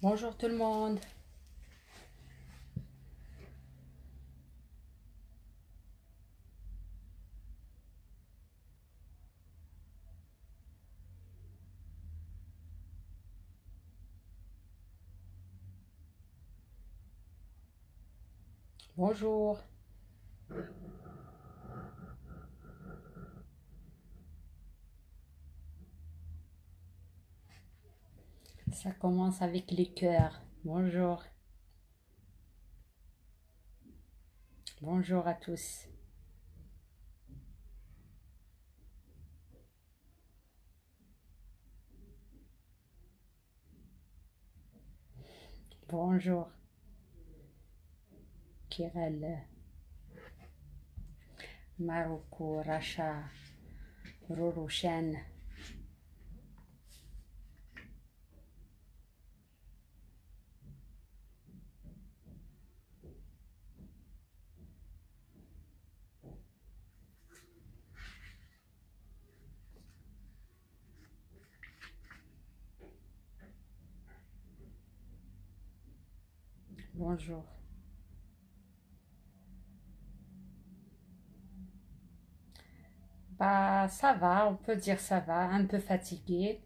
Bonjour tout le monde. Bonjour. Ça commence avec les cœurs. Bonjour. Bonjour à tous. Bonjour. Kirel, Maroko, Racha, Roroshen. Bonjour. Bah, ça va, on peut dire ça va, un peu fatigué.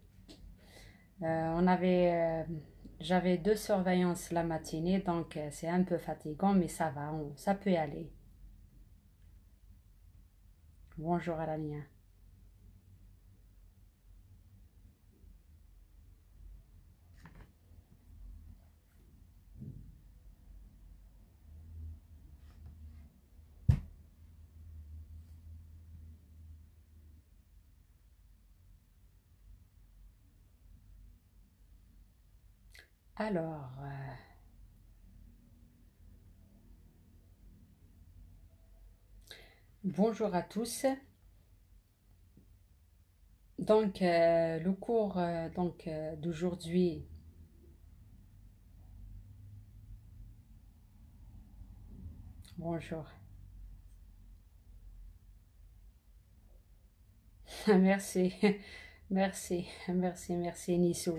On avait, j'avais deux surveillances la matinée, donc c'est un peu fatigant, mais ça va, ça peut y aller. Bonjour à la mienne. Alors, bonjour à tous. Donc, le cours d'aujourd'hui. Bonjour. Merci, merci, merci Nissou.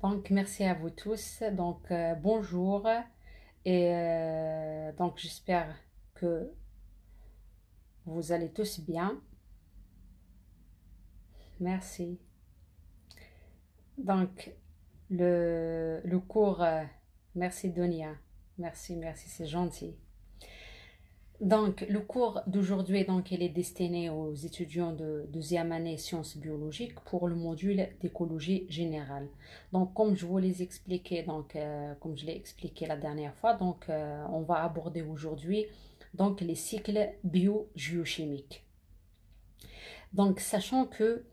Donc, merci à vous tous. Donc, bonjour. Et donc, j'espère que vous allez tous bien. Merci. Donc, le cours, merci Donia. Merci, c'est gentil. Donc, le cours d'aujourd'hui, donc, il est destiné aux étudiants de deuxième année sciences biologiques pour le module d'écologie générale. Donc, comme je vous l'ai expliqué, comme je l'ai expliqué la dernière fois, on va aborder aujourd'hui donc les cycles bio-géochimiques. Donc, sachant que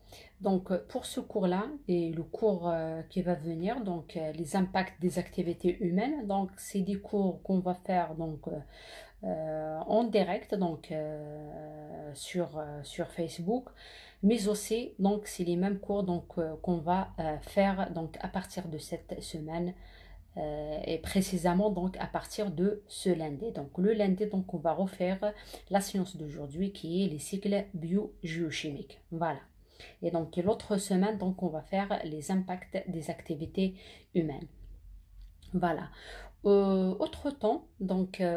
pour ce cours-là et le cours qui va venir, les impacts des activités humaines, donc c'est des cours qu'on va faire en direct sur Facebook, mais aussi donc c'est les mêmes cours qu'on va faire donc à partir de cette semaine et précisément donc à partir de ce lundi. Donc le lundi donc on va refaire la science d'aujourd'hui qui est les cycles bio-géochimiques. Voilà. Et donc l'autre semaine donc on va faire les impacts des activités humaines. Voilà. Autre temps,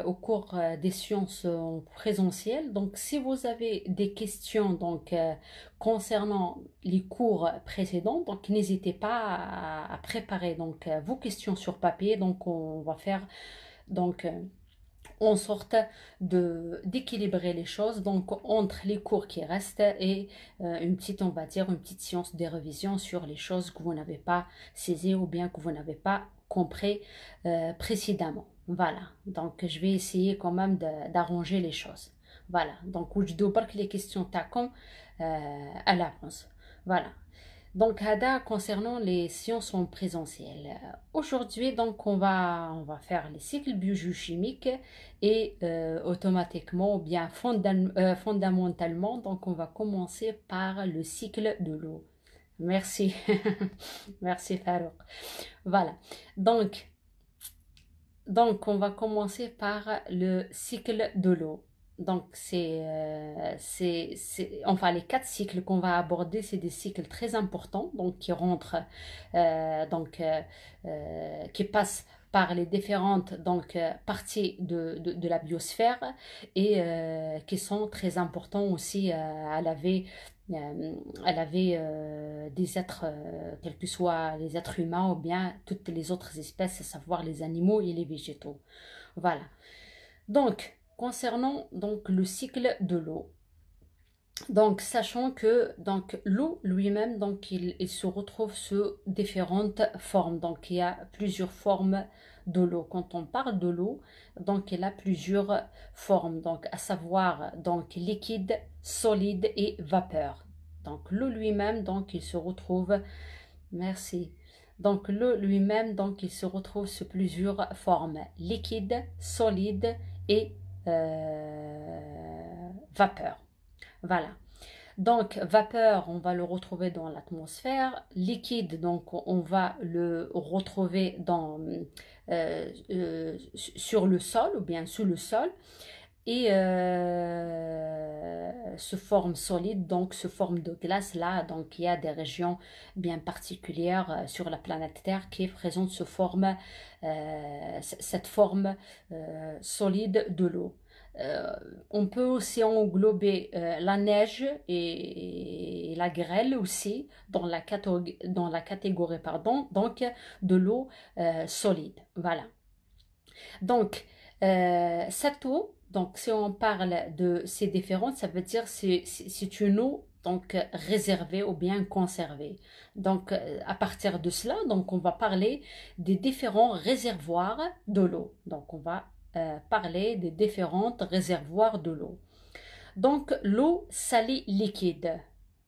au cours des sciences en présentiel, donc si vous avez des questions concernant les cours précédents, donc n'hésitez pas à préparer vos questions sur papier. Donc on va faire donc euh, en sorte de d'équilibrer les choses donc entre les cours qui restent et une petite on va dire une petite séance de révision sur les choses que vous n'avez pas saisies ou bien que vous n'avez pas compris précédemment. Voilà, donc je vais essayer quand même d'arranger les choses. Voilà, donc je dois que les questions t'accompagnent à l'avance. Voilà. Donc, Ada, concernant les sciences en présentiel, aujourd'hui, on va faire les cycles biochimiques et automatiquement, ou bien fondamentalement, donc on va commencer par le cycle de l'eau. Merci, merci Farouk. Voilà, donc Donc, on va commencer par le cycle de l'eau. Donc, enfin, les 4 cycles qu'on va aborder, c'est des cycles très importants, donc qui rentrent, qui passent par les différentes parties de la biosphère et qui sont très importants aussi des êtres, quels que soient les êtres humains ou bien toutes les autres espèces, à savoir les animaux et les végétaux. Voilà. Donc, concernant donc le cycle de l'eau, donc sachant que donc l'eau lui-même donc il se retrouve sous différentes formes. Donc il y a plusieurs formes de l'eau. Quand on parle de l'eau, donc il a plusieurs formes. Donc à savoir donc liquide, solide et vapeur. Donc l'eau lui-même donc il se retrouve. Merci. Donc l'eau lui-même donc il se retrouve sous plusieurs formes: liquide, solide et vapeur. Voilà. Donc, vapeur, on va le retrouver dans l'atmosphère. Liquide, donc, on va le retrouver sur le sol ou bien sous le sol. Et se forme solide, donc se forme de glace là. Donc, il y a des régions bien particulières sur la planète Terre qui présentent cette forme solide de l'eau. Euh, on peut aussi englober la neige et la grêle aussi dans la catégorie pardon, donc, de l'eau solide. Voilà. Donc, cette eau, donc, si on parle de ces différentes, ça veut dire c'est une eau donc réservée ou bien conservée. Donc, à partir de cela, donc, on va parler des différents réservoirs de l'eau. Donc, on va parler des différents réservoirs de l'eau. Donc, l'eau salée liquide.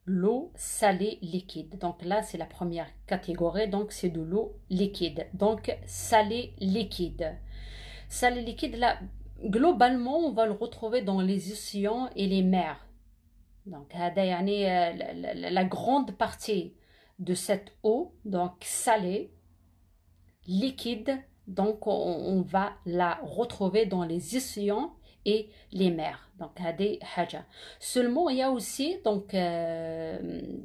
L'eau salée liquide. Donc là, c'est la première catégorie. Donc, c'est de l'eau liquide. Donc, salée liquide. Salé liquide, là, globalement, on va le retrouver dans les océans et les mers. Donc, la grande partie de cette eau, donc salée, liquide, donc on va la retrouver dans les océans et les mers. Donc, seulement, il y a aussi donc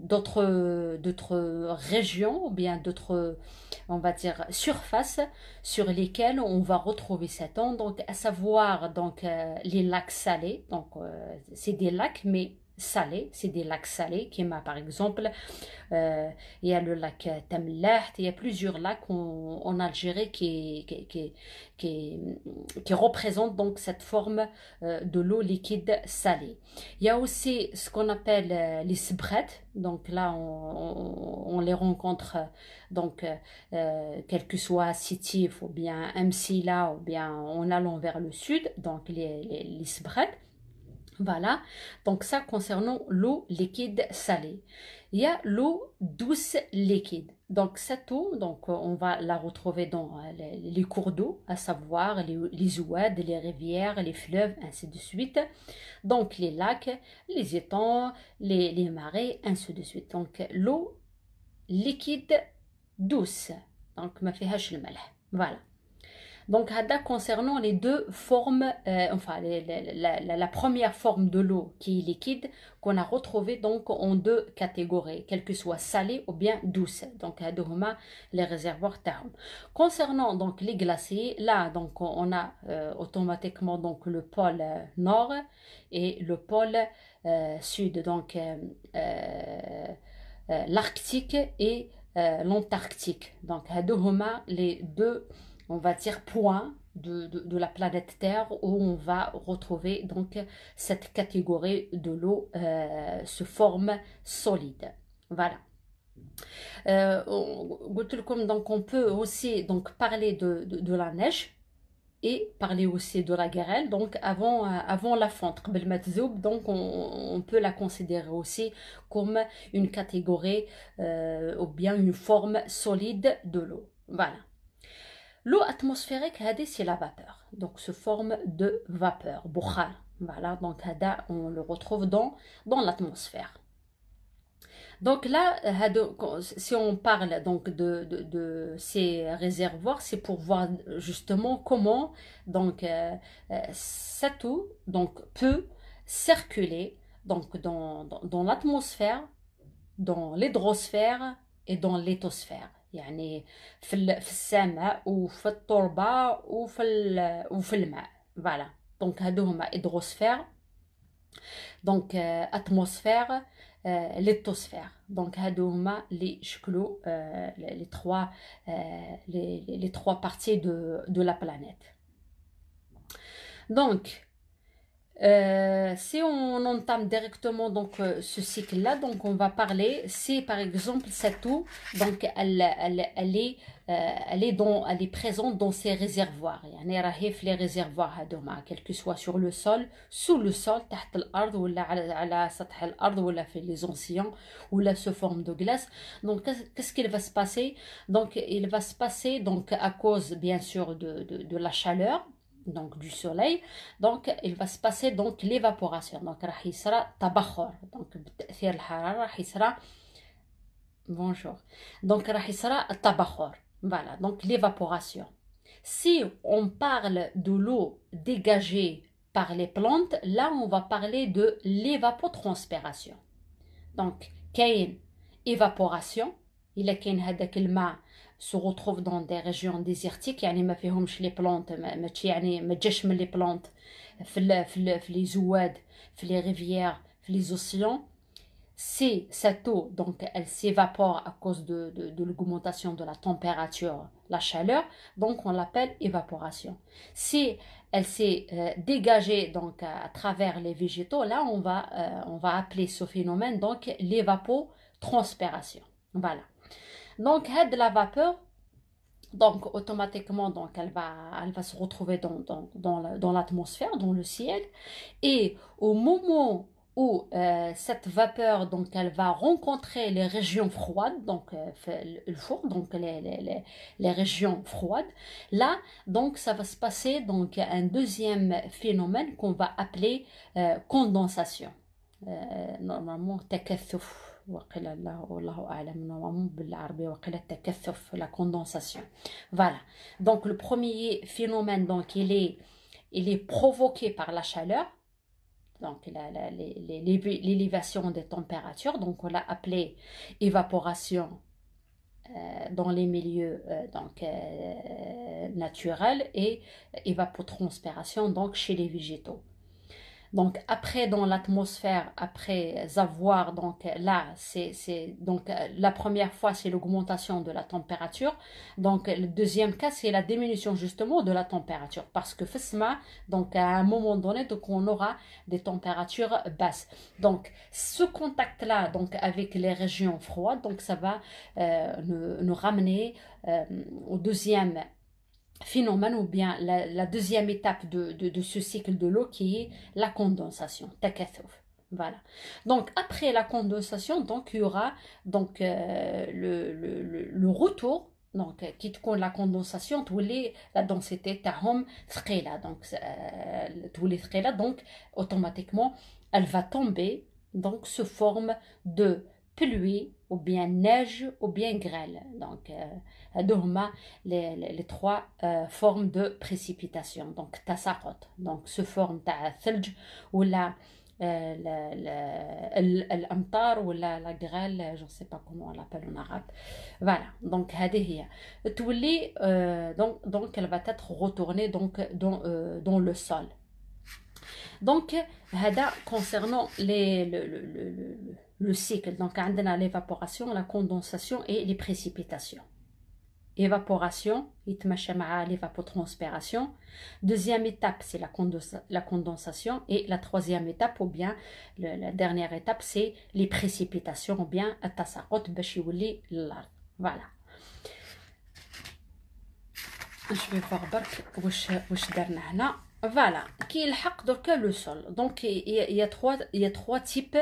d'autres régions ou bien d'autres, on va dire, surfaces sur lesquelles on va retrouver cette eau. Donc, à savoir donc les lacs salés. Donc, c'est des lacs mais salés, c'est des lacs salés, qui m'a par exemple il y a le lac Tamlah, il y a plusieurs lacs en Algérie qui représentent donc cette forme de l'eau liquide salée. Il y a aussi ce qu'on appelle les sbrettes, donc là on les rencontre donc quel que soit Sétif ou bien Msila ou bien en allant vers le sud, donc les sbrettes. Voilà, donc ça concernant l'eau liquide salée. Il y a l'eau douce liquide. Donc cette eau, donc on va la retrouver dans les cours d'eau, à savoir les ouades, les rivières, les fleuves, ainsi de suite. Donc les lacs, les étangs, les marais, ainsi de suite. Donc l'eau liquide douce. Donc ma fihash le malh. Voilà. Donc, concernant les deux formes, enfin, la première forme de l'eau qui est liquide, qu'on a retrouvée donc en deux catégories, quelle que soit salée ou bien douce. Donc, les réservoirs tahoum. Concernant donc les glaciers, là, donc, on a automatiquement donc le pôle nord et le pôle sud, donc l'Arctique et l'Antarctique. Donc, les deux, on va dire, points de la planète Terre où on va retrouver donc cette catégorie de l'eau sous forme solide. Voilà. Donc on peut aussi donc parler de la neige et parler aussi de la grêle, donc avant la fonte. Donc on peut la considérer aussi comme une catégorie ou bien une forme solide de l'eau. Voilà. L'eau atmosphérique, c'est la vapeur. Donc, se forme de vapeur, bukhar. Voilà, donc on le retrouve dans l'atmosphère. Donc là, si on parle donc de ces réservoirs, c'est pour voir justement comment donc cette eau donc peut circuler donc dans l'atmosphère, dans l'hydrosphère et dans l'éthosphère. يعني في السماء وفي التربة وفي الماء. Voilà. Donc هادو هما hydrosphère, donc atmosphère, l'éthosphère. Donc هادو هما les شكلوا les trois parties de la planète. Donc si on entame directement donc ce cycle-là, donc on va parler, si par exemple cette eau, donc elle est présente dans ces réservoirs. يعني راهي في les réservoirs هذوما, quel que soit sur le sol, sous le sol, تحت الأرض ولا على سطح الأرض ولا في les océans ولا sous forme de glace. Donc qu'est-ce qu'il va se passer? Donc il va se passer donc à cause bien sûr de la chaleur, donc du soleil, donc il va se passer donc l'évaporation. Donc راح يصرى تبخر, donc بتأثير الحرارة راح يصرى bonjour, donc راح يصرى التبخر. Voilà, donc l'évaporation. Si on parle de l'eau dégagée par les plantes, là on va parler de l'évapotranspiration. Donc كاين évaporation, إلا كاين هذاك الماء se retrouve dans des régions désertiques, يعني ما فيهمش لي بلانت, ماشي يعني ما تجاش من لي بلانت في لي زواد, في لي ريفيير, في لي اوسيان. Si cette eau donc elle s'évapore à cause de l'augmentation de la température, la chaleur, donc on l'appelle évaporation. Si elle s'est dégagée donc à travers les végétaux, là on va appeler ce phénomène donc l'évapotranspiration. Voilà. Donc de la vapeur, donc automatiquement donc elle va se retrouver dans l'atmosphère, dans le ciel, et au moment où cette vapeur donc elle va rencontrer les régions froides, donc le four, donc les régions froides, là donc ça va se passer donc un deuxième phénomène qu'on va appeler condensation. Normalement تكثف, وقيل الله أعلم normalement بالعربية وقيل التكثف, la condensation. Voilà. Donc le premier phénomène donc il est provoqué par la chaleur, donc l'élévation des températures, donc on l'a appelé évaporation dans les milieux naturels, et évapotranspiration donc chez les végétaux. Donc après dans l'atmosphère, après avoir donc là c'est donc la première fois c'est l'augmentation de la température, donc le deuxième cas c'est la diminution justement de la température, parce que FSMA, donc à un moment donné donc on aura des températures basses. Donc ce contact là donc avec les régions froides, donc ça va nous ramener au deuxième phénomène, ou bien la deuxième étape de ce cycle de l'eau, qui est la condensation, takathuf. Voilà. Donc après la condensation, donc il y aura donc le retour, donc qui compte la condensation, la densité tahom thqila, donc donc automatiquement elle va tomber, donc sous forme de pluie ou bien neige ou bien grêle. Donc les trois formes de précipitation. Donc tasaqut, donc sous forme ta thelj ou la الامطار ولا la grêle, je ne sais pas comment on l'appelle en arabe. Voilà, donc هذه هي تولي donc elle va être retournée donc dans le sol. Donc هذا concernant le cycle. Donc عندنا l'évaporation, la condensation et les précipitations. Évaporation, يتمشى مع l'évapotranspiration. Deuxième étape, c'est la condensation. Et la troisième étape, ou bien la dernière étape, c'est les précipitations, ou bien التساقط باش يولي للأرض. Voilà. Je vais voir برك واش درنا هنا. Voilà. كي يلحق دركا le sol. Donc il y a trois types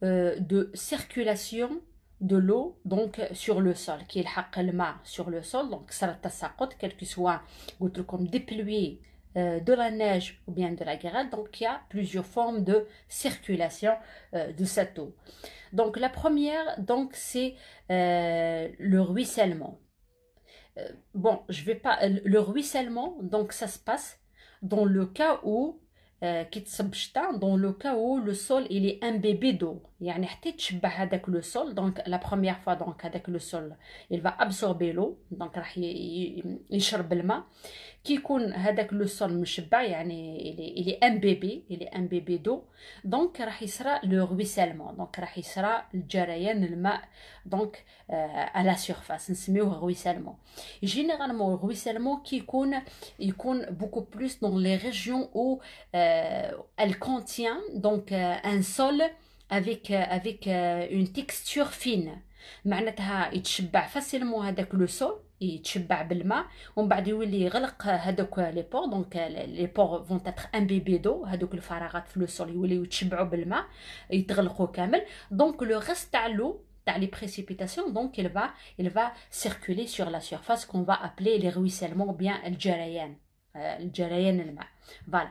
de circulation de l'eau donc sur le sol, qui est le الماء sur le sol, donc ça التساقط, quel que soit قلت لكم des pluies de la neige ou bien de la grêle. Donc il y a plusieurs formes de circulation de cette eau. Donc la première, donc c'est le ruissellement. Bon, je vais pas. Le ruissellement, donc ça se passe dans le cas où dans le cas où le sol il est imbibé d'eau. يعني حتى يتشبع هذاك le sol, donc la première fois donc هذاك le sol il va absorber l'eau, donc راح يشرب الماء. كي يكون هذاك لو سول مشبع يعني il est imbibé d'eau, دونك راح يصرى لو رويسيلمون، دونك راح يصرى الجريان الماء دونك على سيرفاس نسميوه رويسيلمون. جينيرالمون الرويسيلمون كي يكون beaucoup plus dans les régions où elle contient donc un sol avec une texture fine. معناتها يتشبع فاسيلمون هذاك لو سول، يتشبع بالماء ومن بعد يولي يغلق هذوك لي بور، دونك لي بور فون تاتر امبيبي دو، هذوك الفراغات في لو سول يوليو يتشبعوا بالماء يتغلقوا كامل. دونك لو ريست تاع لو تاع لي بريسيبيتاسيون دونك il va circuler sur la surface qu'on va appeler les ruissellements ou bien الجريان الجريان الماء. Voilà.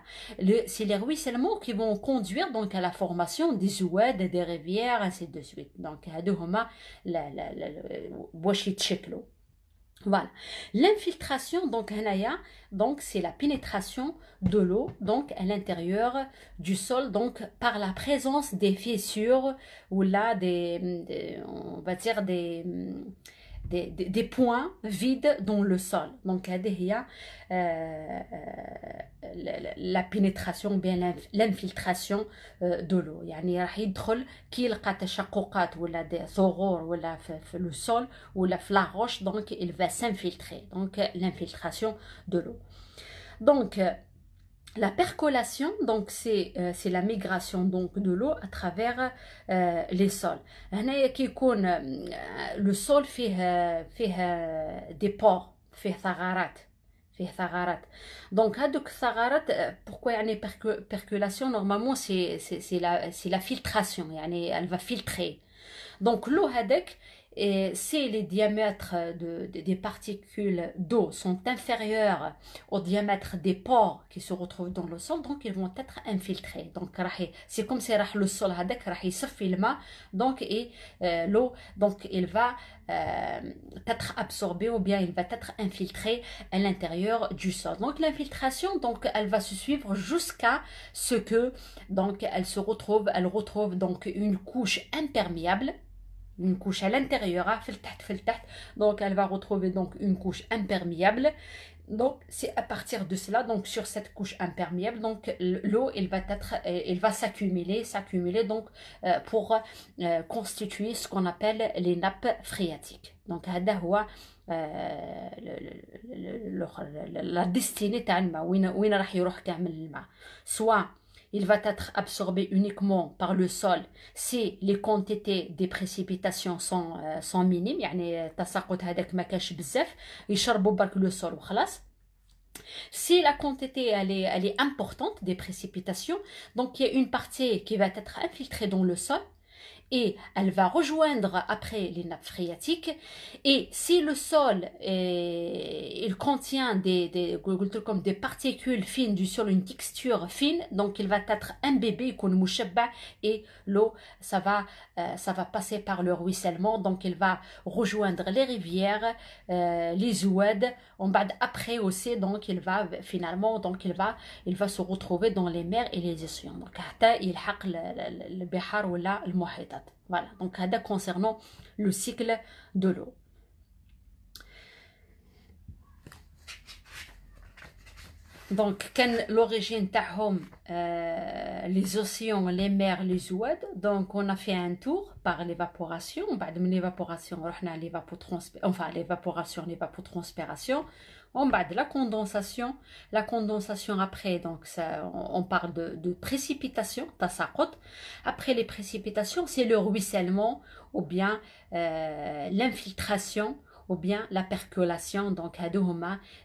C'est les ruissellements qui vont conduire donc à la formation des oueds, des rivières, ainsi de suite. Donc, voilà. L'infiltration, donc c'est la pénétration de l'eau donc à l'intérieur du sol, donc par la présence des fissures ou là on va dire des points vides dans le sol. Donc la pénétration bien l'infiltration de l'eau. يعني راح يدخل كي يلقى تشققات ولا des ثغور ولا في le sol ولا في la roche, donc il va s'infiltrer. Donc l'infiltration de l'eau. Donc la percolation, donc c'est la migration donc de l'eau à travers les sols. هنا كي يكون le sol فيه des pores، فيه ثغرات. Donc هذوك الثغرات pourquoi يعني percolation normalement c'est la filtration، يعني elle va filtrer. Donc l'eau هذاك si les diamètres des particules d'eau sont inférieurs au diamètre des pores qui se retrouvent dans le sol, donc ils vont être infiltrés. Donc c'est comme si le sol راح يصفي الماء, donc et l'eau donc il va être absorbé ou bien il va être infiltré à l'intérieur du sol. Donc l'infiltration, donc elle va se suivre jusqu'à ce que donc elle retrouve donc une couche imperméable, une couche à l'intérieur, donc elle va retrouver donc une couche imperméable. Donc c'est à partir de cela, donc sur cette couche imperméable, donc l'eau elle va s'accumuler donc pour constituer ce qu'on appelle les nappes phréatiques. Donc la destinée تاع الماء وين راح يروح كامل الماء. Soit il va être absorbé uniquement par le sol si les quantités des précipitations sont minimes, يعني التساقط هذاك ما كاش بزاف يشربوا برك le sol وخلاص. Si la quantité elle est importante des précipitations, donc il y a une partie qui va être infiltrée dans le sol et elle va rejoindre après les nappes phréatiques. Et si le sol il contient comme des particules fines du sol, une texture fine, donc il va être imbibé et l'eau ça va passer par le ruissellement, donc il va rejoindre les rivières, les oueds. Après aussi, donc il va finalement donc il va se retrouver dans les mers et les océans. Donc حتى يلحق البحار ولا المحيطات. Voilà, donc concernant le cycle de l'eau. Donc, l'origine تاعهم les océans, les mers, les oueds. Donc, on a fait un tour par l'évaporation. بعد من l'évaporation, رحنا à l'évapotranspiration. On parle de la condensation après, donc ça, on parle de précipitation, tasaqut. Après les précipitations, c'est le ruissellement ou bien l'infiltration ou bien la percolation. Donc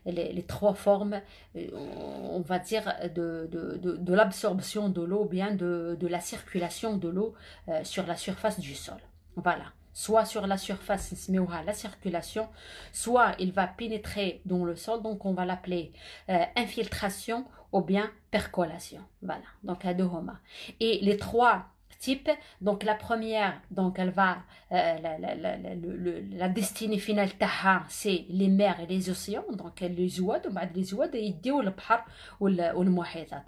les trois formes, on va dire, de l'absorption de l'eau ou bien de la circulation de l'eau sur la surface du sol. Voilà. soit sur la surface, la circulation, soit il va pénétrer dans le sol, donc on va l'appeler infiltration ou bien percolation. Voilà, donc à deux homa. Et les trois types, donc la première, donc elle va, la destinée finale taha, c'est les mers et les océans, donc les zouad, les zouad, يديو البحر والمحيطات.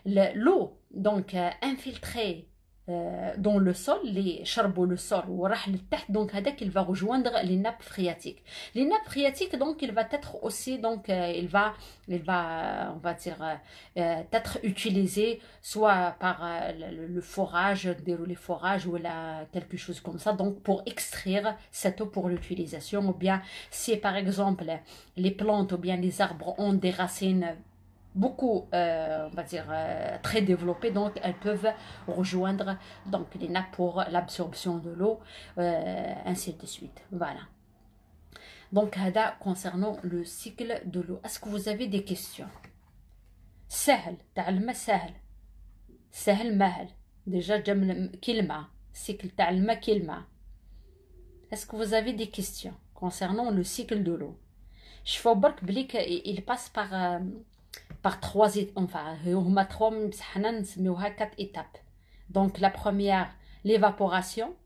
L'eau, donc infiltrée dans le sol, les charbons le sol ou donc il va rejoindre les nappes phréatiques. Les nappes phréatiques, donc il va être aussi, donc il va on va dire être utilisé soit par le forage, dérouler forage ou quelque chose comme ça, donc pour extraire cette eau pour l'utilisation, ou bien si par exemple les plantes ou bien les arbres ont des racines beaucoup, on va dire, très développées, donc elles peuvent rejoindre donc les nappes pour l'absorption de l'eau, ainsi de suite. Voilà. Donc, concernant le cycle de l'eau. Est-ce que vous avez des questions? سهل تاع الماء سهل سهل ماهل déjà جمع كلمة cycle تاع الماء كلمة. Est-ce que vous avez des questions concernant le cycle de l'eau? Je fais برك بلي il passe par trois quatre étapes. Donc la première, l'évaporation.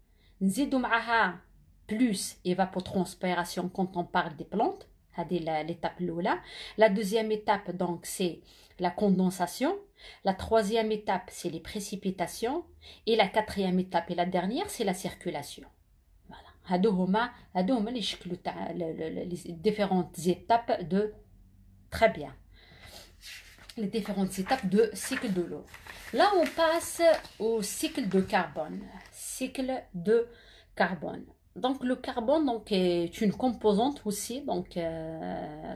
نزيدو معها plus évapotranspiration quand on parle des plantes. C'est l'étape l'oula. La deuxième étape, donc, c'est la condensation. La troisième étape, c'est les précipitations. Et la quatrième étape et la dernière, c'est la circulation. Voilà. Les différentes étapes de... Très bien. Les différentes étapes de cycle de l'eau. Là, on passe au cycle de carbone. Cycle de carbone. Donc, le carbone donc, est une composante aussi donc,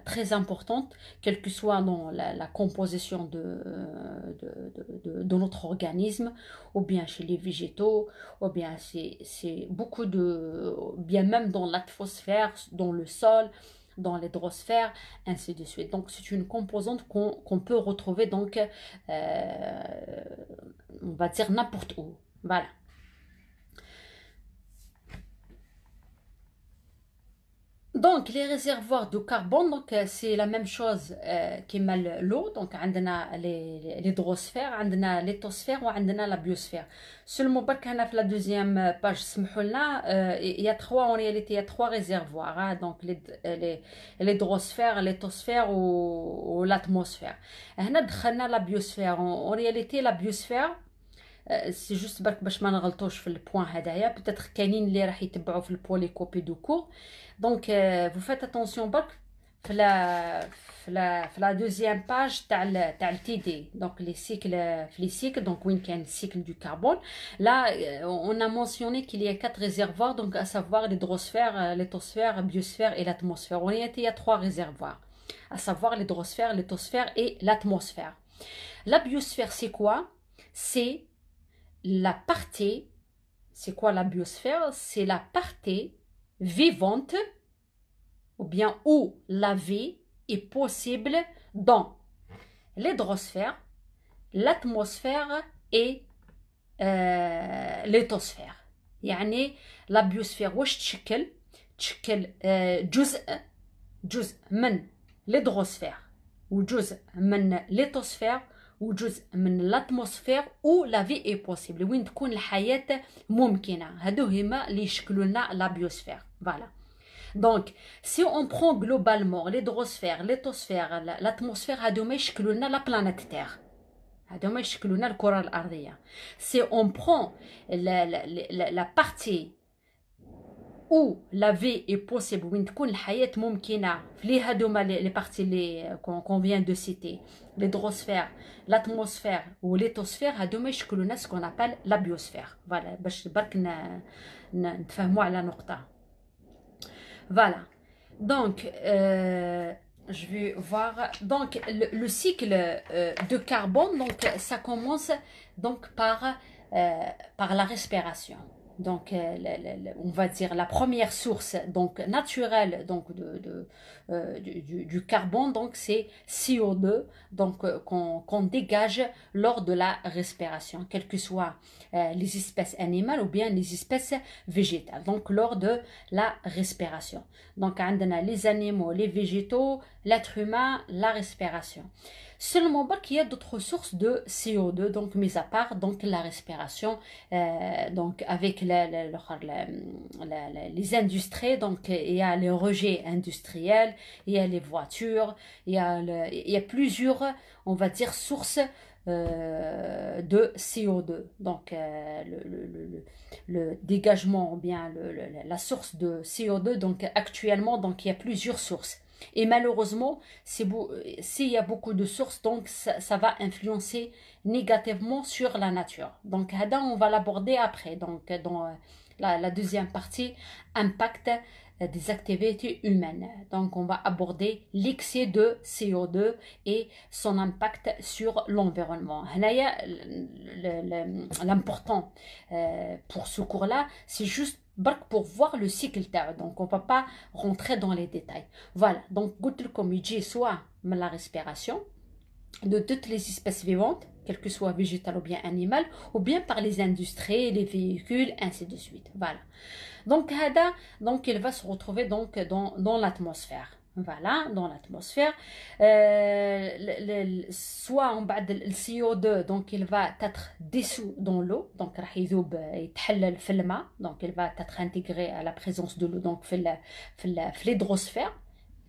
très importante, quelle que soit dans la composition de notre organisme, ou bien chez les végétaux, ou bien c'est beaucoup de... bien même dans l'atmosphère, dans le sol, dans l'hydrosphère, ainsi de suite. Donc, c'est une composante qu'on peut retrouver, donc, on va dire n'importe où. Voilà. Donc, les réservoirs de carbone, donc c'est la même chose qui mal l'eau. Donc, on a l'hydrosphère, on a l'éthosphère ou on a la biosphère. Seulement, dans la deuxième page, il y a trois, en réalité, il y a trois réservoirs. Hein, donc, l'hydrosphère, l'éthosphère ou l'atmosphère. On a la biosphère. En réalité, la biosphère, c'est juste باش ما نغلطوش في البوان هدايا peut-être كاينين اللي راح يتبعوا في البولي كوبي دو كور دونك vous faites attention برك في la deuxième page تاع التي دي دونك les cycles في les cycles donc وين كان cycle du carbone là on a mentionné qu'il y a quatre réservoirs donc à savoir l'hydrosphère, l'éthosphère, biosphère et l'atmosphère. En réalité il y a trois réservoirs à savoir l'hydrosphère, l'éthosphère et l'atmosphère. La biosphère c'est quoi? C'est la partie, c'est quoi la biosphère? C'est la partie vivante ou bien où la vie est possible dans l'hydrosphère, l'atmosphère et l'éthosphère. يعني la biosphère واش تشكل جزء من l'hydrosphère وجزء من l'éthosphère وجزء من الاتموسفير و لا في اي بوسيبل وين تكون الحياه ممكنه. هادو هما اللي يشكلوا لنا لا بيوسفير. فوالا دونك سي اون برون جلوبالمون ليدروسفير ليتوسفير لاتموسفير هادو ما يشكلوا لنا لا بلانيت تير. هادو ما يشكلوا لنا الكره الارضيه. سي اون برون لا بارتي où la vie est possible وين تكون الحياة ممكنة في هادوما لي بارتي لي qu'on vient de citer l'hydrosphère, l'atmosphère ou l'éthosphère هادوما يشكلوا ناس qu'on appelle la biosphère. Voilà باش برك نتفاهموا على نقطة. Voilà donc je vais voir donc le cycle de carbone donc ça commence donc par la respiration. donc on va dire la première source donc naturelle donc du carbone, donc c'est CO2, donc qu'on dégage lors de la respiration, quelles que soient les espèces animales ou bien les espèces végétales, donc lors de la respiration. Donc on a les animaux, les végétaux, l'être humain, la respiration. Seulement qu'il y a d'autres sources de CO2, donc mis à part donc la respiration, donc avec les industries, donc il y a les rejets industriels, il y a les voitures, il y a plusieurs, on va dire, sources de CO2. Donc le dégagement ou bien la source de CO2, donc actuellement, donc il y a plusieurs sources. Et malheureusement, s'il y a beaucoup de sources, donc ça va influencer négativement sur la nature. Donc, on va l'aborder après, donc dans la deuxième partie, impact des activités humaines. Donc, on va aborder l'excès de CO2 et son impact sur l'environnement. L'important pour ce cours-là, c'est juste pour voir le cycle. Donc on ne va pas rentrer dans les détails. Voilà, donc comme il dit, soit la respiration de toutes les espèces vivantes, quelles que soient végétales ou bien animales, ou bien par les industries, les véhicules, ainsi de suite. Voilà. Donc il va se retrouver donc dans l'atmosphère. Voilà, dans l'atmosphère. Soit en bas le CO2, donc il va être dissous dans l'eau, donc il donc il va être intégré à la présence de l'eau, donc في l'hydrosphère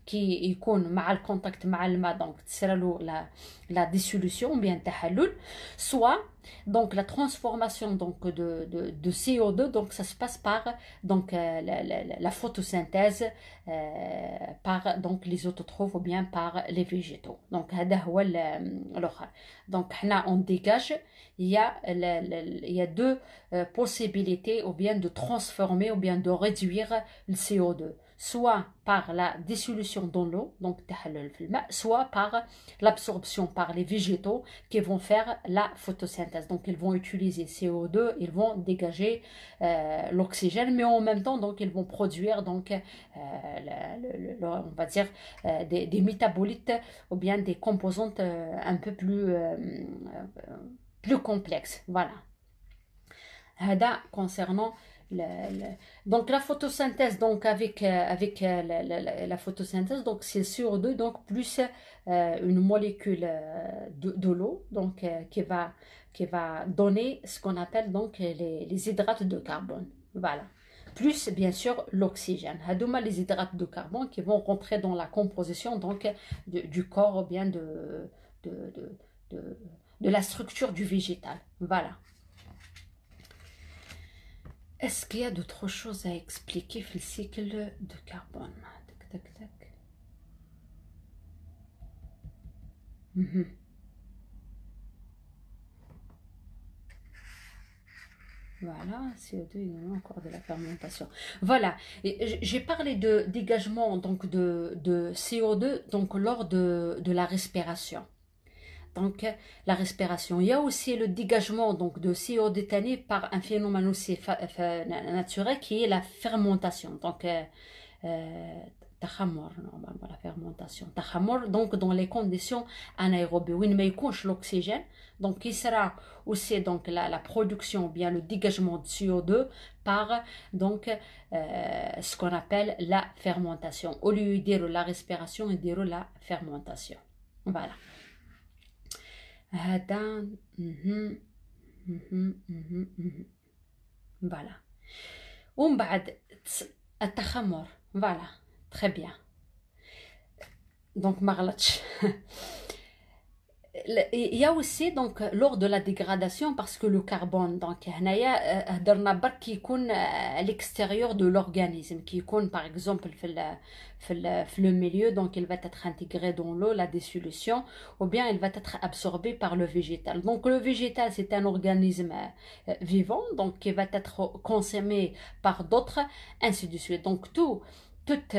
qui يكون مع الكونتاكت مع الماء دونك تصير له la dissolution ou bien التحلل, soit donc la transformation donc de CO2, donc ça se passe par donc la photosynthèse par donc les autotrophes ou bien par les végétaux. Donc هذا هو الاخر. Donc هنا on dégage, il y a deux possibilités ou bien de transformer ou bien de réduire le CO2, soit par la dissolution dans l'eau, donc soit par l'absorption par les végétaux qui vont faire la photosynthèse. Donc ils vont utiliser CO2, ils vont dégager l'oxygène, mais en même temps donc ils vont produire donc on va dire des métabolites ou bien des composantes un peu plus complexes. Voilà. Concernant donc la photosynthèse, donc avec la photosynthèse, donc c'est CO2 donc plus une molécule de l'eau, donc qui va donner ce qu'on appelle donc les hydrates de carbone. Voilà. Plus bien sûr l'oxygène. Hadouma les hydrates de carbone qui vont rentrer dans la composition donc du corps ou bien de la structure du végétal. Voilà. Est-ce qu'il y a d'autres choses à expliquer sur le cycle de carbone? Tac, tac, tac. Voilà, CO2 également encore de la fermentation. Voilà, j'ai parlé de dégagement donc de CO2 donc lors de la respiration. Donc la respiration. Il y a aussi le dégagement donc de CO2 tanné par un phénomène aussi naturel qui est la fermentation. Donc تخمر normalement la fermentation. تخمر donc dans les conditions anaérobes où il n'y a pas l'oxygène. Donc il sera aussi donc la production ou bien le dégagement de CO2 par donc ce qu'on appelle la fermentation. Au lieu de dire la respiration, il dit la fermentation. Voilà. هذا voilà. ومن بعد التخمر. Voilà, très bien. Donc ما غلطش. Il y a aussi donc lors de la dégradation, parce que le carbone donc هنايا هضرنا برك كي يكون à l'extérieur de l'organisme, qui يكون par exemple في le milieu, donc il va être intégré dans l'eau, la dissolution, ou bien il va être absorbé par le végétal. Donc le végétal c'est un organisme vivant, donc qui va être consommé par d'autres, ainsi de suite. Donc toute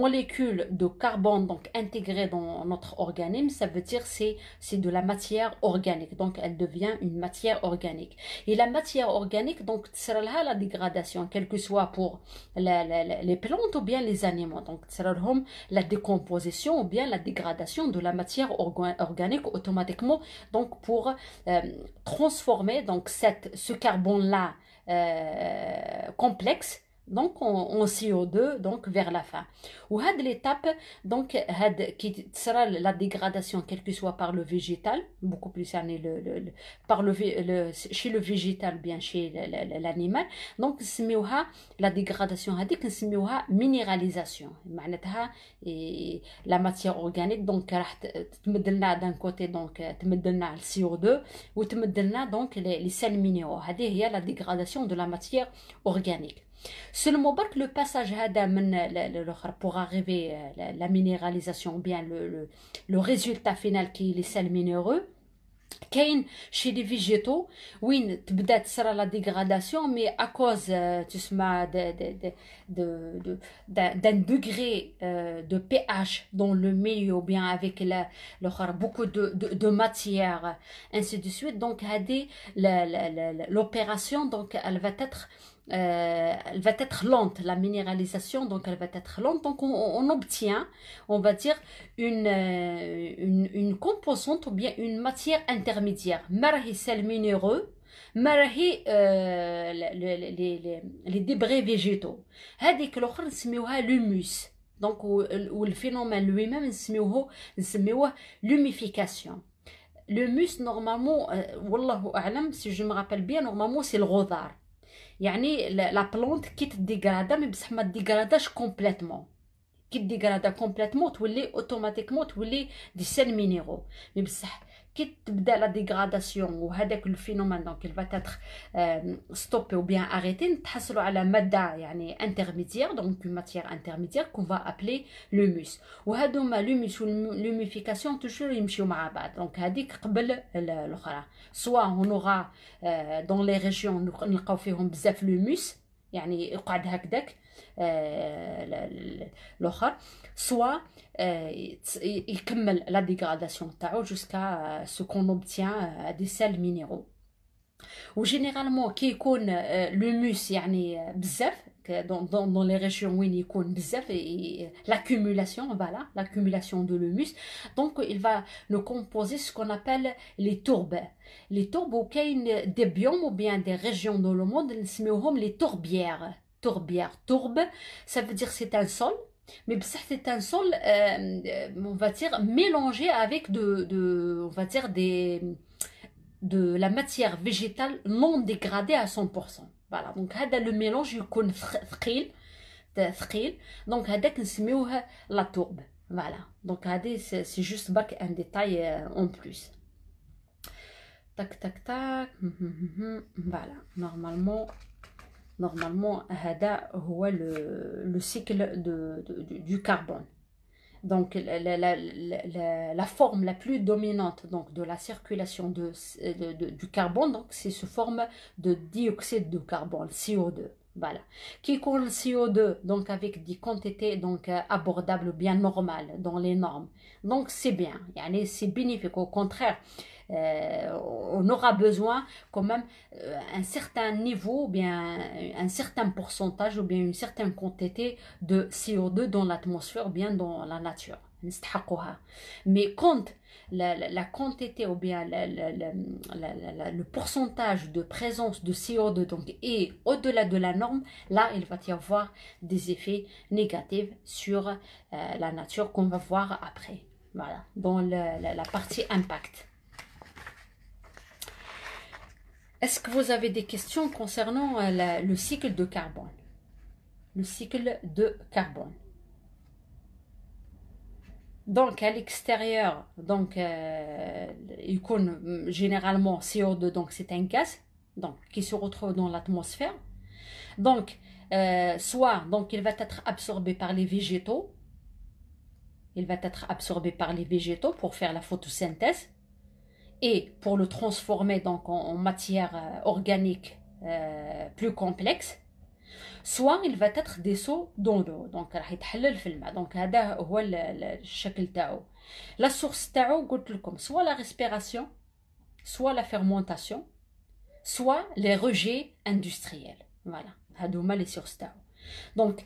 molécule de carbone donc intégrée dans notre organisme, ça veut dire c'est de la matière organique. Donc elle devient une matière organique. Et la matière organique, donc sera là la dégradation, quelle que soit pour les plantes ou bien les animaux. Donc sera la décomposition ou bien la dégradation de la matière organique automatiquement. Donc pour transformer donc ce carbone-là complexe donc en CO2 donc vers la fin. Ou cette l'étape donc qui sera la dégradation quelle que soit par le végétal, beaucoup plus par chez le végétal bien chez l'animal. Donc la dégradation هذيك نسميوها minéralisation. معناتها la matière organique donc راح تمد لنا d'un côté donc تمد لنا le CO2 وتمد لنا donc les sels minéraux. هذه هي la dégradation de la matière organique. Seulement le passage pour arriver à la minéralisation, ou bien le résultat final qui est les sels minéraux, chez les végétaux, oui, peut-être sera la dégradation, mais à cause d'un degré de pH dans le milieu, ou bien avec beaucoup de matière, ainsi de suite. Donc, l'opération, donc, elle va être lente, la minéralisation, donc elle va être lente. Donc on obtient, on va dire, une composante ou bien une matière intermédiaire. Marahi sel minéreux, marahi les débris végétaux. هذيك الأخرى نسميوها l'humus. Donc le phénomène lui-même نسميوه l'humification. L'humus normalement, والله أعلم, si je me rappelle bien, normalement c'est le rodar. يعني la plante qui te dégrade mais بصح ما dégradaش complètement qui te dégrade complètement تولي automatiquement تولي des sels minéraux mais بصح كي تبدا la dégradation وهذاك le phénomène donc il va être stoppé ou bien arrêté نتحصلوا على مادة يعني intermédiaire donc une matière intermédiaire qu'on va appeler l'humus وهذوما l'humus l'humification toujours يمشيو مع بعض donc هذيك قبل الاخرى soit on aura dans les régions نلقاو فيهم بزاف l'humus يعني يقعد هكذاك الاخر soit يكمل la dégradation تاعو jusqu'à ce qu'on obtient des sels minéraux. وجينيرالمون كي يكون l'humus يعني بزاف dans les régions وين يكون بزاف l'accumulation voilà l'accumulation de l'humus donc il va nous composer ce qu'on appelle les tourbes وكاين des biomes ou bien des régions dans le monde نسميوهم les tourbières. Tourbe, ça veut dire c'est un sol, mais c'est un sol, on va dire, mélangé avec on va dire de la matière végétale non dégradée à 100%. Voilà, donc le mélange يكون ثقيل, donc هذاك نسميوه la tourbe. Voilà, donc c'est juste un détail en plus. Tac. Voilà, Normalement, هذا هو le cycle du carbone. Donc, la forme la plus dominante donc, de la circulation du carbone, c'est sous forme de dioxyde de carbone, CO2. Voilà. Qui compte le CO2 donc, avec des quantités donc, abordables ou bien normales dans les normes. Donc, c'est bien. C'est bénéfique. Au contraire, on aura besoin quand même un certain niveau ou bien un certain pourcentage ou bien une certaine quantité de CO2 dans l'atmosphère ou bien dans la nature. Mais quand la quantité ou bien le pourcentage de présence de CO2 donc, est au-delà de la norme, là il va y avoir des effets négatifs sur la nature qu'on va voir après. Voilà, dans la partie impact. Est-ce que vous avez des questions concernant le cycle de carbone? Le cycle de carbone. Donc, à l'extérieur, donc, généralement CO2, donc c'est un gaz donc, qui se retrouve dans l'atmosphère. Donc, soit donc, il va être absorbé par les végétaux. Il va être absorbé par les végétaux pour faire la photosynthèse. Et pour le transformer donc en matière organique plus complexe. soit il va être des sauts dans l'eau donc راح يتحلل في الماء donc هذا هو الشكل تاعو. la source تاعو قلت لكم soit la respiration soit la fermentation soit les rejets industriels. voilà هادو هما les sources تاعو. donc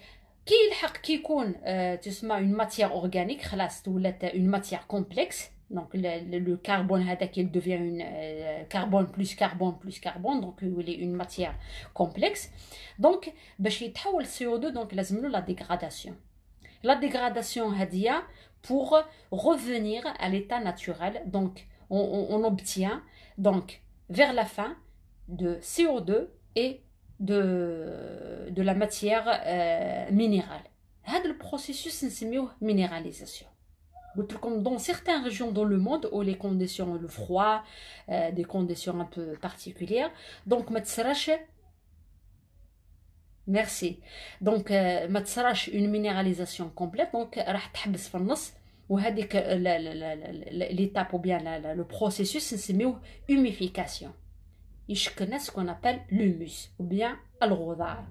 كي يلحق كي يكون تسمى une matière organique خلاص ولات une matière complexe. Donc le carbone il devient une carbone plus carbone donc il est une matière complexe. Donc باش يتحول CO2 donc لازم له la dégradation. La dégradation هادية pour revenir à l'état naturel. Donc on obtient donc vers la fin de CO2 et de la matière minérale. هذا البروسيسوس نسميوه minéralisation. Comme dans certaines régions dans le monde où les conditions, le froid, des conditions un peu particulières, donc merci. Donc ما تصراش une minéralisation complète, donc راح تحبس في النص وهذيك l'étape ou bien le processus نسميوه humification. يشكلنا ce qu'on appelle l'humus ou bien الغبار.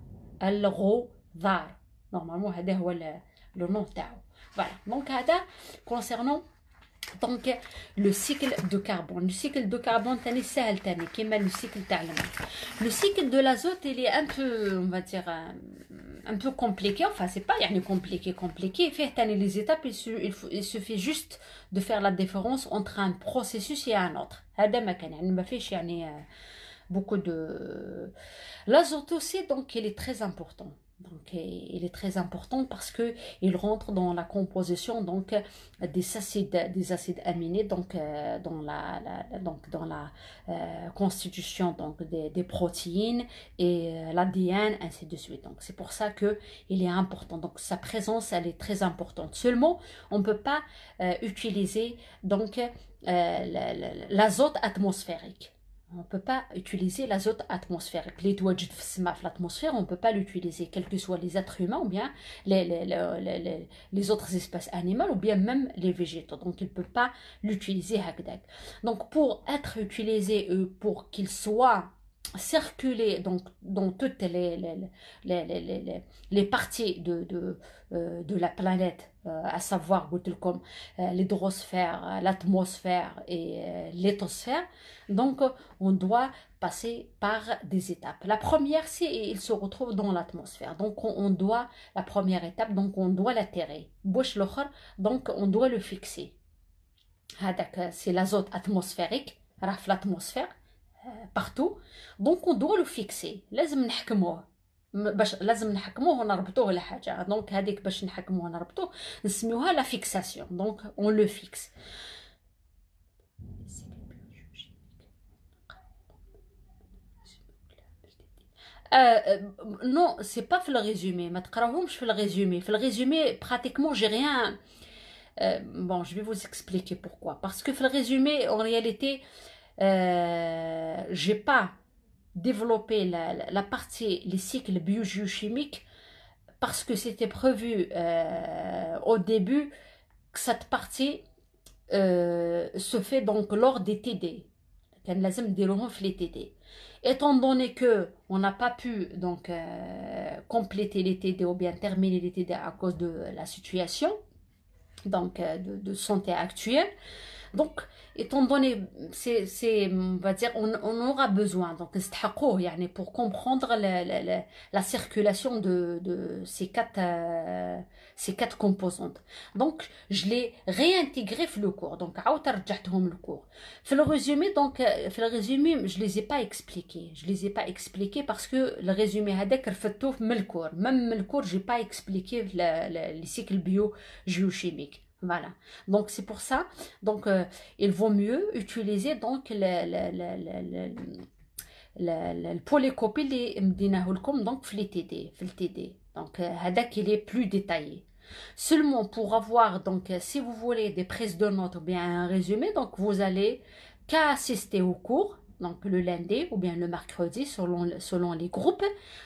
Normalement هذا هو le nom تاعو. Voilà, donc concernant donc le cycle de carbone. Le cycle de carbone, c'est le cycle d'aluminium. Le cycle de l'azote, il est un peu, on va dire, un peu compliqué. Enfin, c'est pas compliqué. Il fait les étapes, il suffit juste de faire la différence entre un processus et un autre. Beaucoup de... L'azote aussi, donc, il est très important. Donc, il est très important parce que il rentre dans la composition donc des acides aminés donc dans la constitution donc des protéines et l'ADN ainsi de suite. Donc c'est pour ça que il est important. Donc sa présence elle est très importante. Seulement on peut pas utiliser donc l'azote atmosphérique. On ne peut pas utiliser l'azote atmosphérique. L'atmosphère, on ne peut pas l'utiliser, quels que soient les êtres humains ou bien les autres espèces animales ou bien même les végétaux. Donc, il ne peut pas l'utiliser. Donc, pour être utilisé, pour qu'il soit circulé donc, dans toutes les parties de la planète, à savoir comme l'hydrosphère, l'atmosphère et l'éthosphère. Donc on doit passer par des étapes. La première, c'est il se retrouve dans l'atmosphère. Donc on doit, la première étape, donc on doit l'atterrir. Donc on doit le fixer. C'est l'azote atmosphérique, l'atmosphère partout. Donc on doit le fixer. لازم نحكموه. لازم نحكموه ونربطوه لحاجه. دونك هذيك باش نحكموه ونربطوه نسميوها لا فيكساسيون. دونك on le fixe. Non, c'est pas في le résumé. ما تقراوهمش في le résumé. في le résumé, pratiquement, j'ai rien. Bon, je vais vous expliquer pourquoi. Parce que في le résumé, en réalité, j'ai pas développé la partie, les cycles biogéochimiques, parce que c'était prévu au début que cette partie se fait donc lors des TD. كان لازم نديروهم في les TD. Étant donné que on n'a pas pu donc compléter les TD ou bien terminer les TD à cause de la situation donc de santé actuelle, donc étant donné c'est on va dire on aura besoin donc pour comprendre la circulation de ces quatre composantes. Donc je l'ai réintégré dans le cours. Donc le cours. Dans le résumé donc je les ai pas expliqués. Je les ai pas expliqués parce que le résumé هذاك رفدته من الكور. Même le cours j'ai pas expliqué les cycles bio-géochimiques. Voilà. Donc c'est pour ça. Donc il vaut mieux utiliser donc le polycopie اللي مديناه لكم donc في le TD. Donc هذاك il est plus détaillé. Seulement pour avoir donc si vous voulez des prises de notes ou bien un résumé, donc vous allez qu'à assister au cours. Donc le lundi ou bien le mercredi selon les groupes.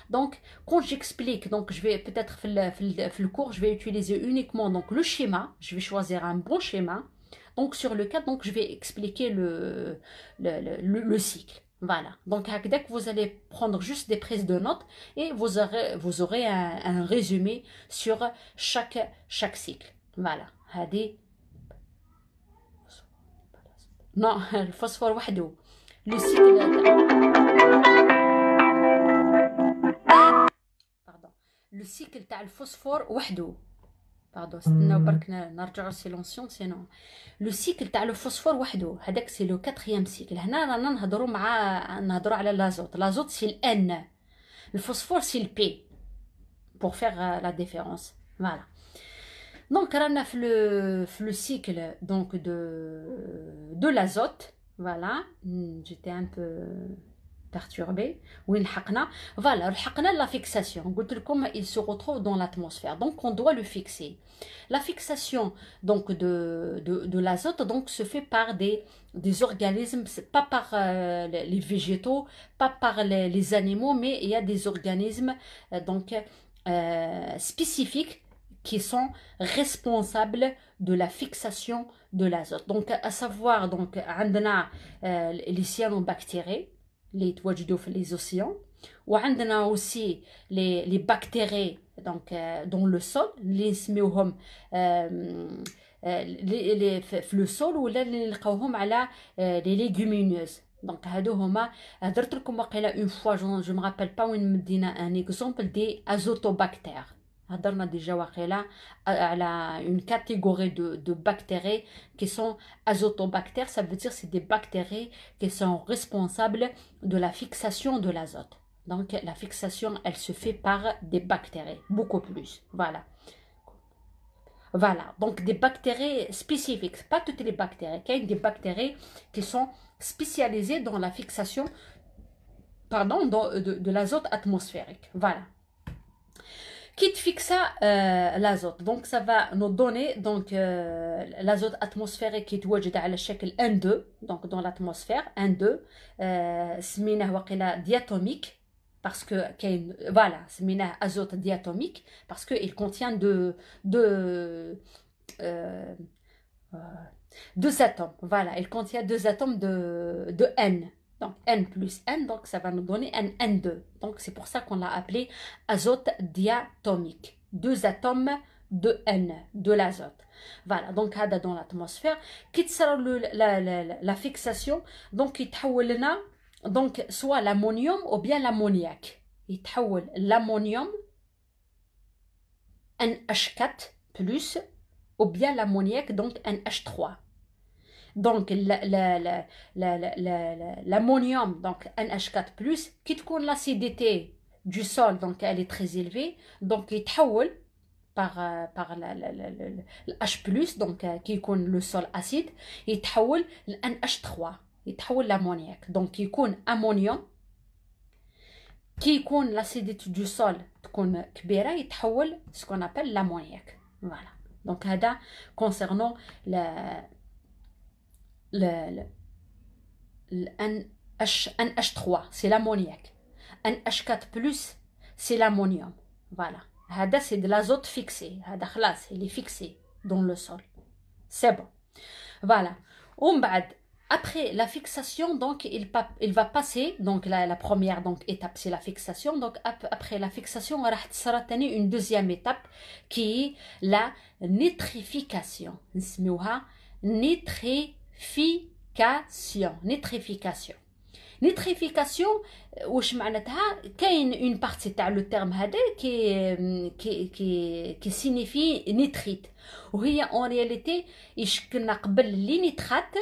Donc quand j'explique, donc je vais peut-être le cours, je vais utiliser uniquement donc le schéma. Je vais choisir un bon schéma. Donc sur le cas, donc je vais expliquer le cycle. Voilà. Donc, dès que vous allez prendre juste des prises de notes et vous aurez un résumé sur chaque cycle. Voilà. Hadi. Non, le phosphore وحده. Le cycle. Pardon. Le cycle تاع الفوسفور وحده. Pardon, استناو برك نرجعوا سيلونسيون سينو. لو سيكل تاع لو فوسفور وحده هذاك سي لو كاتريام سيكل. هنا رانا نهضروا على لازوت. لازوت سي الان، الفوسفور سي البي pour faire la différence. Voilà. Donc رانا في لو cycle donc de l'azote. Voilà. J'étais un peu perturbé. وين لحقنا؟ Voilà, لحقنا la fixation. قلت لكم il se retrouve dans l'atmosphère. Donc on doit le fixer. La fixation donc de l'azote donc se fait par des organismes, pas par les végétaux, pas par les animaux, mais il y a des organismes donc spécifiques qui sont responsables de la fixation de l'azote. Donc à savoir donc عندنا les cyanobactéries اللي يتواجدوا في les océans، وعندنا aussi les bactéries donc dans le sol اللي نسميوهم في لو سول ولا اللي نلقاوهم على لي légumineuses. دونك هادو هما هضرت لكم واقيلا اون فوا جو مابيل با وين مدينا ان اكزومبل دي ازوتوباكتير. هضرنا ديجا واقيلا على اون كاتيجوري de bactéries qui sont azotobactères. Ça veut dire c'est des bactéries qui sont responsables de la fixation de l'azote. Donc la fixation elle se fait par des bactéries, beaucoup plus. Voilà. Voilà, donc des bactéries spécifiques, pas toutes les bactéries. Il y a des bactéries qui sont spécialisées dans la fixation, pardon, de l'azote atmosphérique. Voilà. Qui fixe l'azote. Donc ça va nous donner donc l'azote atmosphérique qui est واجد على الشكل N2 donc dans l'atmosphère N2 سميناه واقيلا diatomique parce que voilà سميناه azote diatomique parce que il contient deux atomes. Voilà, il contient deux atomes de N. Donc N plus N, donc ça va nous donner un N2. Donc c'est pour ça qu'on l'a appelé azote diatomique. Deux atomes de N, de l'azote. Voilà, donc هذا dans l'atmosphère. Qui sera la fixation? Donc il تحول لنا donc soit l'ammonium ou bien l'ammoniac. يتحول l'ammonium NH4 plus ou bien l'ammoniac donc NH3. Donc l'ammonium donc NH4+, qui تكون l'acidité du sol donc elle est très élevée, donc il تحول par le H+, donc qui يكون le sol acide, يتحول ل NH3, يتحول l'ammoniac. Donc يكون ammonium qui يكون l'acidité du sol تكون كبيرة يتحول ce qu'on appelle l'ammoniac. Voilà. Donc هذا concernant le NH3 c'est l'ammoniac, NH4+, c'est l'ammonium. Voilà. هذا c'est de l'azote fixé. هذا خلاص il est fixé dans le sol. C'est bon. Voilà. ومن بعد après la fixation donc il va passer donc la première donc étape c'est la fixation. Donc après la fixation راح تصرى تاني une deuxième étape qui est la nitrification. نسميوها nitrification. Nitrification واش معناتها؟ كاين اون بارتي تاع لو تيرم هذا كي سينيفي نيتريت، وهي اون رياليتي يشكلنا قبل لي نيترات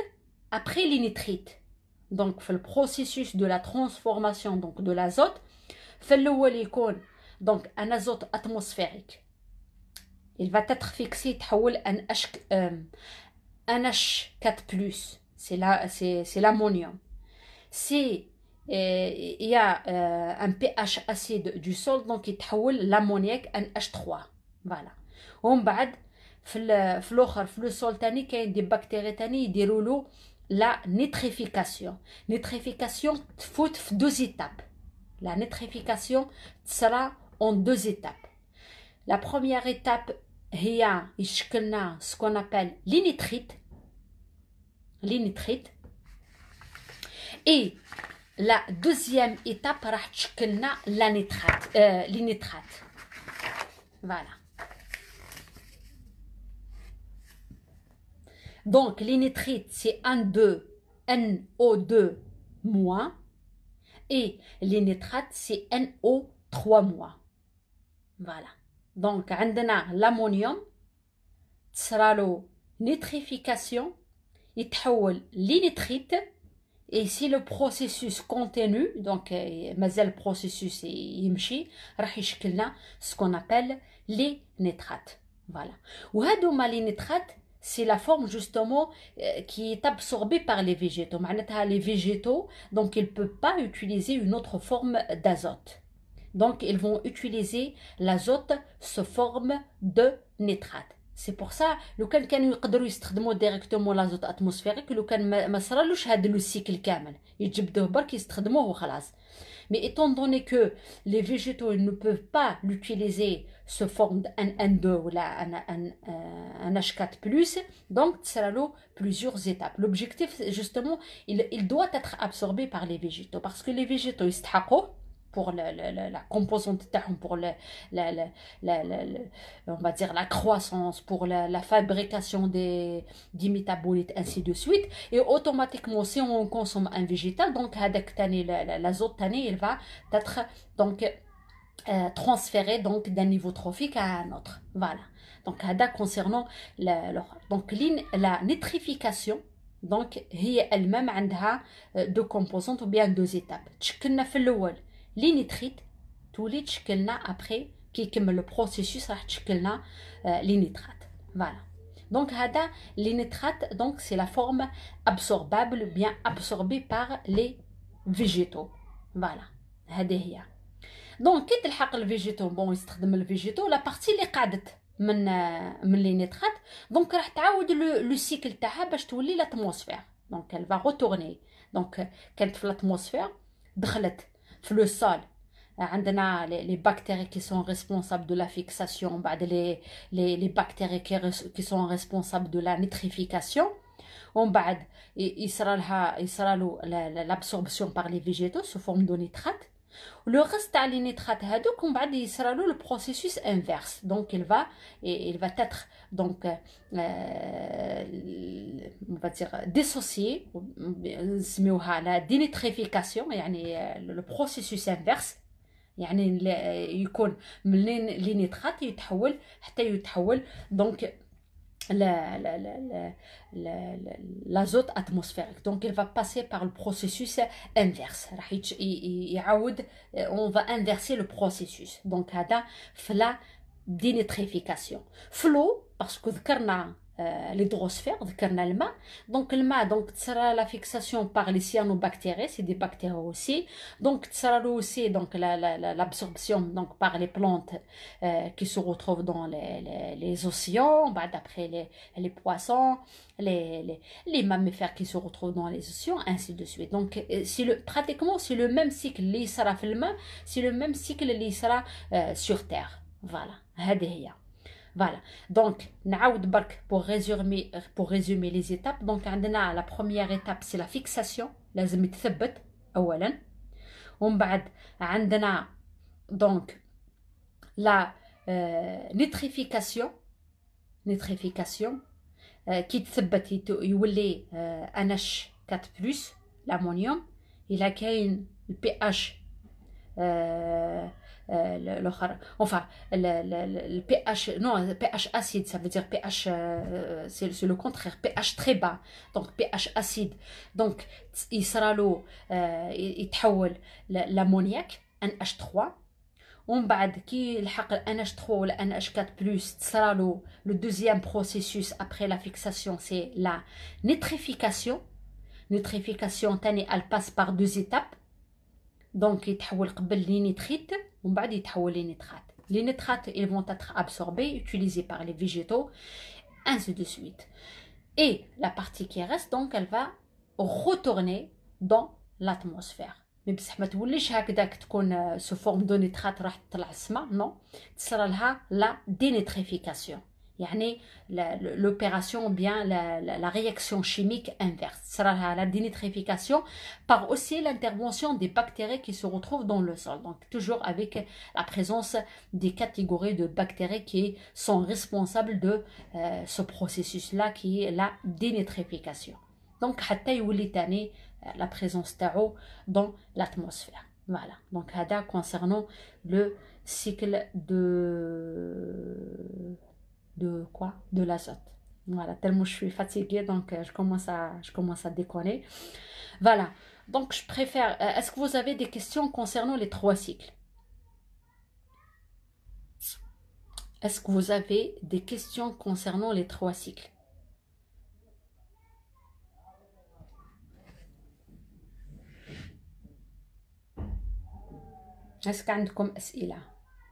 après les nitrites. Donc في البروسيسوس de la transformation donc de l'azote في الاول يكون donc un azote atmosphérique il va être fixé يتحول NH4+, c'est l'ammonium. Si il y a un pH acide du sol donc يتحول l'ammoniac NH3. Voilà. ومن بعد في الاخر في لو سول تاني كاين دي بكتيريا تاني يديروا له la nitrification. Nitrification تفوت في deux étapes. La nitrification sera en deux étapes. La première étape هي يشكلنا ce qu'on appelle les nitrites. Et la deuxième étape راح تشكلنا la nitrate les nitrates. Voilà. Donc les nitrites c'est N2 NO2 moins et les nitrates c'est NO3 moins. Voilà. Donc عندنا l'ammonium تصرالو nitrification يتحول لنيتريت. Et si le processus continue, donc مازال le processus يمشي راح يشكلنا ce qu'on appelle les nitrates. Voilà. وهادوما les nitrates c'est la forme justement qui est absorbée par les végétaux. معناتها les végétaux donc ils ne peuvent pas utiliser une autre forme d'azote. Donc ils vont utiliser l'azote sous forme de nitrate. C'est pour ça لو كانوا يقدروا يستخدموا ديريكتومون لازوت اتموسفيريك لو كان ما صرالوش هذا لو سيكل كامل يجبدوه برك يستخدموه وخلاص. Mais étant donné que les végétaux ils ne peuvent pas l'utiliser sous forme d'un N2 ou un H4+, donc تصرالو plusieurs étapes. L'objectif justement il doit être absorbé par les végétaux parce que les végétaux يستحقوه pour la composante, pour on va dire la croissance, pour la fabrication des métabolites, ainsi de suite. Et automatiquement, si on consomme un végétal, donc l'azote tanné, il va être donc transféré donc d'un niveau trophique à un autre. Voilà. Donc concernant donc la nitrification, donc elle-même a deux composantes ou bien deux étapes. تشكلنا في الأول les nitrites تولي تشكلنا après كي يكمل le processus راح تشكلنا les nitrates. Voilà. Donc هذا les nitrates donc c'est la forme absorbable bien absorbée par les végétaux. Voilà. هذه هي. Donc كي تلحق الفيجيتو بون يستخدم الفيجيتو لا بارتي اللي قعدت من لي نيترات دونك راح تعاود لو سيكل تاعها باش تولي لاتموسفير. دونك elle va retourner. دونك كانت في الاتموسفير دخلت في لو سول عندنا les bactéries qui sont responsables de la fixation بعد les bactéries qui sont responsables de la nitrification ومن بعد يصرى له l'absorption par les végétaux sous forme de nitrate. Le reste تاع les nitrates هذوك ومن بعد يصرى له le processus inverse. Donc il va être donc on va dire dissocié نسميوها la dénitrification يعني le processus inverse يعني يكون من les nitrates يتحول حتى يتحول donc l'azote atmosphérique. Donc il va passer par le processus inverse. On va inverser le processus. Donc هذا في la dénitrification. Flot parce que ذكرنا l'hydrosphère, ذكرنا الماء. Donc الماء donc تصرى la fixation par les cyanobactéries, c'est des bactéries aussi. Donc تصرى aussi donc l'absorption donc par les plantes qui se retrouvent dans les océans, après les poissons, les mammifères qui se retrouvent dans les océans, ainsi de suite. Donc pratiquement c'est le même cycle اللي يصرى في الماء, c'est le même cycle اللي يصرى sur terre. Voilà, هذه هي. Voilà, donc نعاود برك pour résumer les étapes. Donc عندنا la première étape c'est la fixation, لازم يتثبت اولا. ومن بعد عندنا donc la nitrification كي تثبت يولي NH4+ l'amonium. il a كاين le pH enfin le pH non pH acide, ça veut dire pH c'est le contraire, pH très bas, donc pH acide. donc il sera يتحول l'ammoniac NH3. ومن بعد كي يلحق NH3 ولا NH4+ تصرى له le deuxième processus après la fixation, c'est la nitrification. تاني elle passe par deux étapes. Donc يتحول قبل لي نيتريت ومن بعد يتحول لي نيترات. Les nitrates ils vont être absorbés, utilisés par les végétaux, ainsi de suite. Et la partie qui reste donc elle va retourner dans l'atmosphère. Mais بصح ما توليش هكذاك تكون sous forme de nitrate راح تطلع السما. non, تصرى لها la dénitrification. يعني l'opération ou bien la réaction chimique inverse. sera la dénitrification par aussi l'intervention des bactéries qui se retrouvent dans le sol. Donc toujours avec la présence des catégories de bactéries qui sont responsables de ce processus-là qui est la dénitrification. Donc حتى يولي تاني la présence تاعو dans l'atmosphère. Voilà. Donc هذا concernant le cycle de quoi? De l'azote. Voilà, tellement je suis fatiguée, donc je commence à déconner. Voilà, donc je préfère... Est-ce que vous avez des questions concernant les 3 cycles? Est-ce que vous avez des questions concernant les 3 cycles? Est-ce qu'il y a des أسئلة?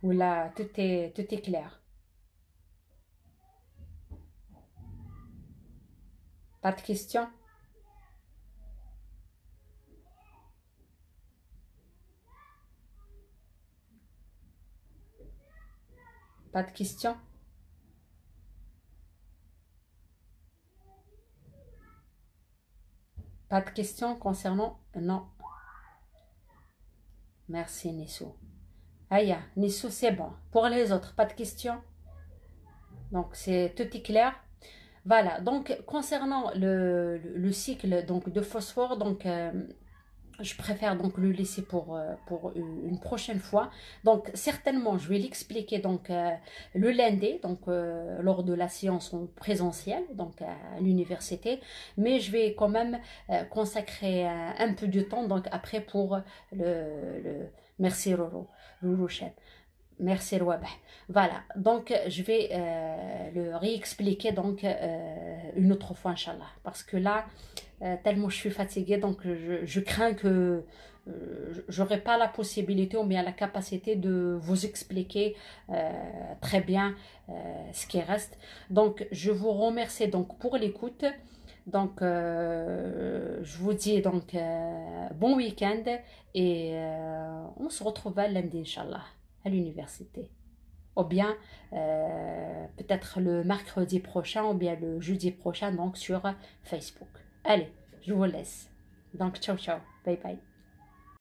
Ou là, tout est clair? Pas de questions? Pas de questions? Pas de questions concernant... Non. Merci Nissou. Aya, Nissou, c'est bon. Pour les autres, pas de questions? Donc, tout est clair. Voilà, donc concernant le cycle donc, de phosphore, donc, je préfère donc le laisser pour une prochaine fois. Donc certainement, je vais l'expliquer donc le lundi, donc lors de la séance en présentiel, donc à l'université. Mais je vais quand même consacrer un peu de temps donc après pour merci Roro, Roro Cheb. Merci Rouabeh. Voilà, donc je vais le réexpliquer donc une autre fois, Inch'Allah. Parce que là, tellement je suis fatiguée, donc je crains que j'aurai pas la possibilité ou bien la capacité de vous expliquer très bien ce qui reste. Donc je vous remercie donc pour l'écoute. Donc je vous dis donc bon week-end et on se retrouve lundi, Inch'Allah, à l'université. Ou bien peut-être le mercredi prochain ou bien le jeudi prochain donc sur Facebook. Allez, je vous laisse. Donc ciao ciao, bye bye.